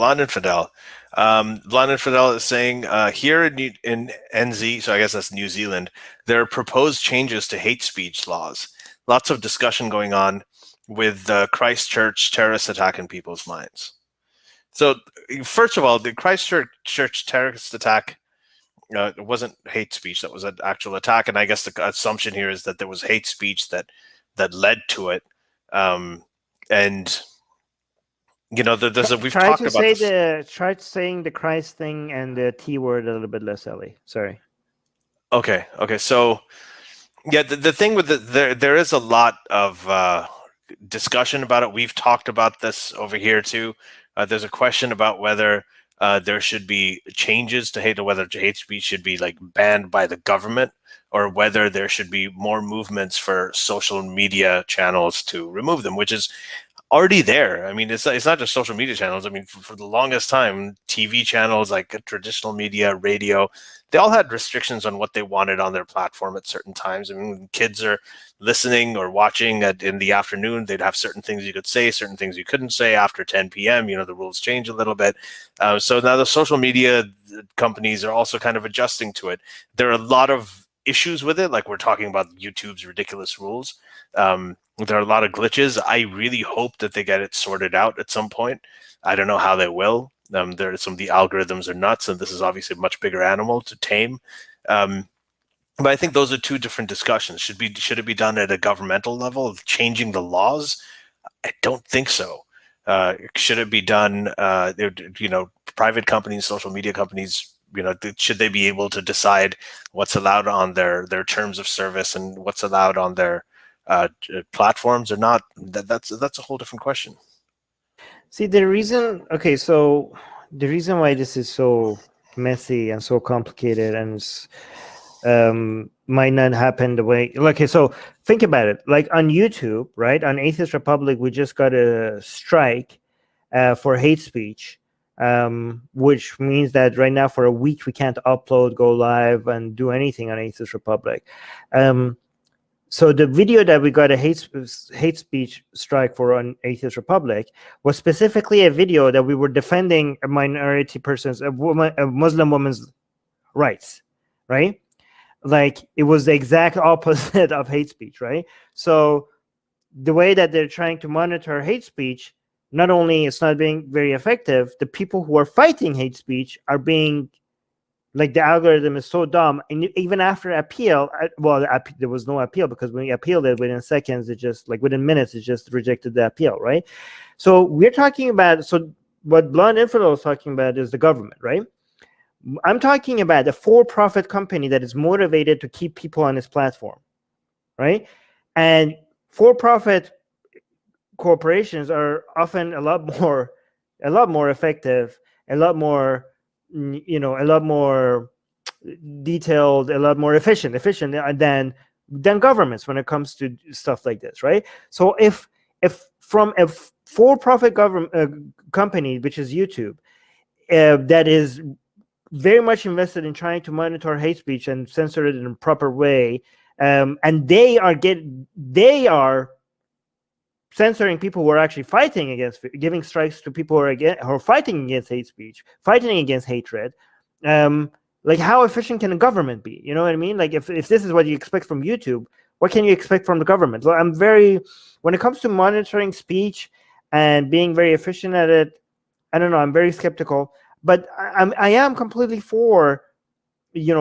Blonde Infidel. Blonde Infidel is saying here in NZ, so I guess that's New Zealand, there are proposed changes to hate speech laws. Lots of discussion going on with the Christchurch terrorist attack in people's minds. So, first of all, the Christchurch terrorist attack it wasn't hate speech; that was an actual attack. And I guess the assumption here is that there was hate speech that led to it. And we've try talked to about say this. try saying the Christ thing and the T word a little bit less, Ellie. Sorry. Okay. So, yeah, the thing with there is a lot of discussion about it. We've talked about this over here too. There's a question about whether there should be changes to hate, or whether hate speech should be like banned by the government, or whether there should be more movements for social media channels to remove them, which is already there. I mean, it's not just social media channels. I mean, for the longest time, TV channels like traditional media, radio, they all had restrictions on what they wanted on their platform at certain times. I mean, when kids are listening or watching in the afternoon, they'd have certain things you could say, certain things you couldn't say after 10 p.m. The rules change a little bit. So now the social media companies are also kind of adjusting to it. There are a lot of issues with it, like we're talking about YouTube's ridiculous rules. There are a lot of glitches. I really hope that they get it sorted out at some point. I don't know how they will. There are some of the algorithms are nuts, and this is obviously a much bigger animal to tame. But I think those are two different discussions. Should it be done at a governmental level of changing the laws? I don't think so. Should it be done? Private companies, social media companies, should they be able to decide what's allowed on their terms of service and what's allowed on their platforms or not? That's a whole different question. See, the reason why this is so messy and so complicated and might not happen the way. Okay, so think about it. Like on YouTube, right? On Atheist Republic, we just got a strike for hate speech, which means that right now for a week we can't upload, go live, and do anything on Atheist Republic. So the video that we got a hate speech strike for on Atheist Republic was specifically a video that we were defending a minority person's, a Muslim woman's rights, right? Like it was the exact opposite of hate speech, right? So the way that they're trying to monitor hate speech, not only it's not being very effective, the people who are fighting hate speech are being, like, the algorithm is so dumb. And even after appeal, there was no appeal, because when you appealed it, within seconds, it just, like within minutes, it just rejected the appeal, right? So we're talking about, so what Blonde Infidel is talking about is the government, right? I'm talking about a for-profit company that is motivated to keep people on its platform, right? And for-profit corporations are often a lot more effective, a lot more detailed, a lot more efficient than governments when it comes to stuff like this, right? So if from a for-profit government company, which is YouTube, that is very much invested in trying to monitor hate speech and censor it in a proper way, and they are censoring people who are actually fighting against, giving strikes to people who are fighting against hate speech, fighting against hatred. Like, how efficient can a government be? You know what I mean? Like, if this is what you expect from YouTube, what can you expect from the government? So when it comes to monitoring speech and being very efficient at it, I don't know, I'm very skeptical. But I am completely for,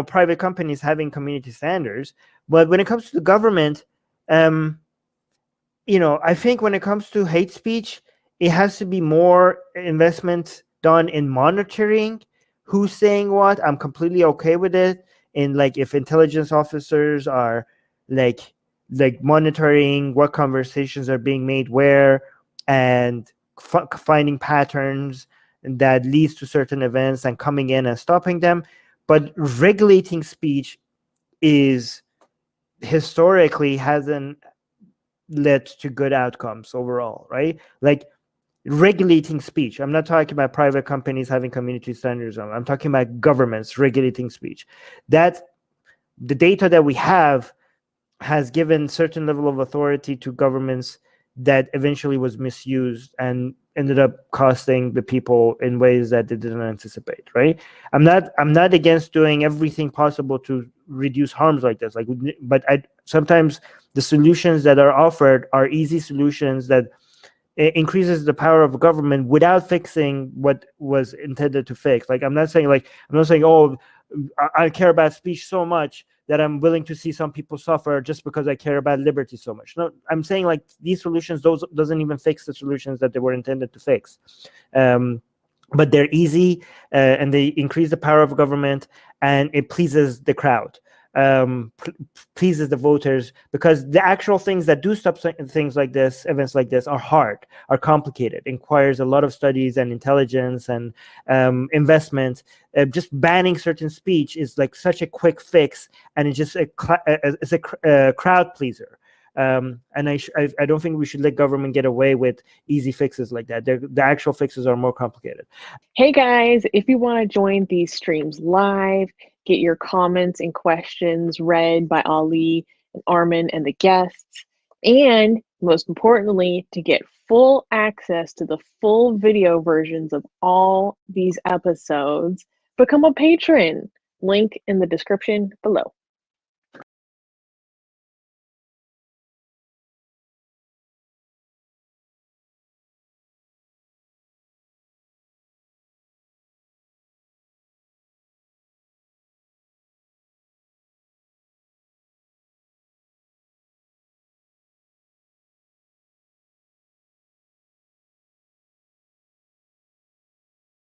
private companies having community standards. But when it comes to the government, I think when it comes to hate speech, it has to be more investment done in monitoring who's saying what. I'm completely okay with it. And like, if intelligence officers are like monitoring what conversations are being made where, and finding patterns that leads to certain events and coming in and stopping them. But regulating speech is historically hasn't led to good outcomes overall, right? Like, regulating speech. I'm not talking about private companies having community standards. I'm talking about governments regulating speech. That the data that we have has given certain level of authority to governments that eventually was misused and ended up costing the people in ways that they didn't anticipate, right? I'm not against doing everything possible to reduce harms like this, but sometimes the solutions that are offered are easy solutions that increases the power of government without fixing what was intended to fix. I'm not saying, oh, I care about speech so much that I'm willing to see some people suffer just because I care about liberty so much. No, I'm saying these solutions, those doesn't even fix the solutions that they were intended to fix. But they're easy, and they increase the power of government, and it pleases the crowd, pleases the voters, because the actual things that do stop things like this, events like this, are hard, are complicated, requires a lot of studies and intelligence and investment. Just banning certain speech is such a quick fix, and it's just it's a crowd pleaser. And I don't think we should let government get away with easy fixes like that. The actual fixes are more complicated. Hey guys, if you want to join these streams live, get your comments and questions read by Ali and Armin and the guests, and most importantly, to get full access to the full video versions of all these episodes, become a patron. Link in the description below.